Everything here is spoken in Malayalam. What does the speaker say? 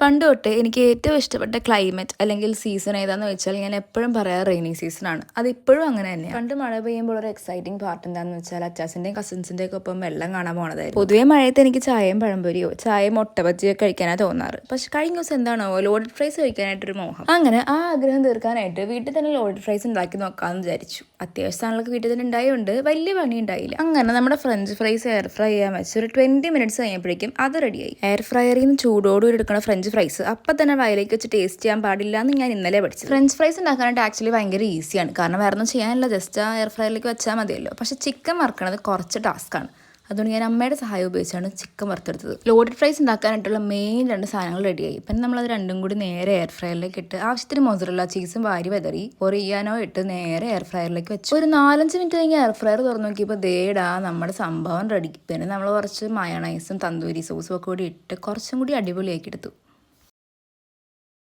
പണ്ട് തൊട്ടേ എനിക്ക് ഏറ്റവും ഇഷ്ടപ്പെട്ട ക്ലൈമറ്റ് അല്ലെങ്കിൽ സീസൺ ഏതാന്ന് വെച്ചാൽ ഞാൻ എപ്പോഴും പറയാറ് റെയിനി സീസൺ ആണ്. അത് ഇപ്പോഴും അങ്ങനെ തന്നെയാണ്. പണ്ട് മഴ പെയ്യുമ്പോൾ ഒരു എക്സൈറ്റിംഗ് പാർട്ട് എന്താണെന്ന് വെച്ചാൽ അച്ചാച്ചൻ്റെയും കസിൻസിൻ്റെ ഒക്കെ ഒപ്പം വെള്ളം കാണാൻ പോണതായിരുന്നു. പൊതുവേ മഴയത്ത് എനിക്ക് ചായയും പഴംപൊരിയോ ചായയും മുട്ടബജിയോ കഴിക്കാനാണ് തോന്നാറ്. പക്ഷെ കഴിഞ്ഞ ദിവസം എന്താണോ ലോഡഡ് ഫ്രൈസ് കഴിക്കാനായിട്ടൊരു മോഹം. അങ്ങനെ ആ ആഗ്രഹം തീർക്കാനായിട്ട് വീട്ടിൽ തന്നെ ലോഡഡ് ഫ്രൈസ് ഉണ്ടാക്കി നോക്കാമെന്ന് വിചാരിച്ചു. അത്യാവശ്യം സാധനങ്ങളൊക്കെ വീട്ടിൽ തന്നെ ഉണ്ടായതുകൊണ്ട് വലിയ പണി ഉണ്ടായില്ല. അങ്ങനെ നമ്മുടെ ഫ്രഞ്ച് ഫ്രൈസ് എയർ ഫ്രൈ ചെയ്യാൻ വെച്ച് ഒരു 20 മിനിറ്റ്സ് കഴിഞ്ഞപ്പോഴേക്കും അത് റെഡിയായി. എയർ ഫ്രയറിൽ നിന്ന് ചൂടോടുകൂടി എടുക്കുന്ന ഫ്രഞ്ച് ഫ്രൈസ് അപ്പം തന്നെ വയലേക്ക് വെച്ച് ടേസ്റ്റ് ചെയ്യാൻ പാടില്ല എന്ന് ഞാൻ ഇന്നലെ പഠിച്ചു. ഫ്രഞ്ച് ഫ്രൈസ് ഉണ്ടാക്കാനായിട്ട് ആക്ച്വലി ഭയങ്കര ഈസിയാണ്. കാരണം വേറെ ഒന്നും ചെയ്യാനില്ല, ജസ്റ്റ് ആ എയർ ഫ്രയറിലേക്ക് വെച്ചാൽ മതിയല്ലോ. പക്ഷെ ചിക്കൻ വറുക്കണത് കുറച്ച് ടാസ്ക്കാണ്. അതുകൊണ്ട് ഞാൻ അമ്മയുടെ സഹായം ഉപയോഗിച്ചാണ് ചിക്കൻ വറുത്തെടുത്തത്. ലോഡഡ് ഫ്രൈസ് ഉണ്ടാക്കാനായിട്ടുള്ള മെയിൻ 2 സാധനങ്ങൾ റെഡിയായി. പിന്നെ നമ്മളത് രണ്ടും കൂടി നേരെ എയർ ഫ്രയറിലേക്ക് ഇട്ട് ആവശ്യത്തിന് മൊസറല്ല ചീസും വാരി വെതറി ഒറിയാനോ ഇട്ട് നേരെ എയർ ഫ്രയറിലേക്ക് വെച്ചു. ഒരു 4-5 മിനിറ്റ് കഴിഞ്ഞ് എയർ ഫ്രയർ തുറന്നു നോക്കിയപ്പോൾ ദേടാ നമ്മുടെ സംഭവം റെഡി. പിന്നെ നമ്മൾ കുറച്ച് മയണൈസും തന്തൂരി സോസും ഒക്കെ കൂടി ഇട്ട് കുറച്ചും കൂടി അടിപൊളിയാക്കി എടുത്തു.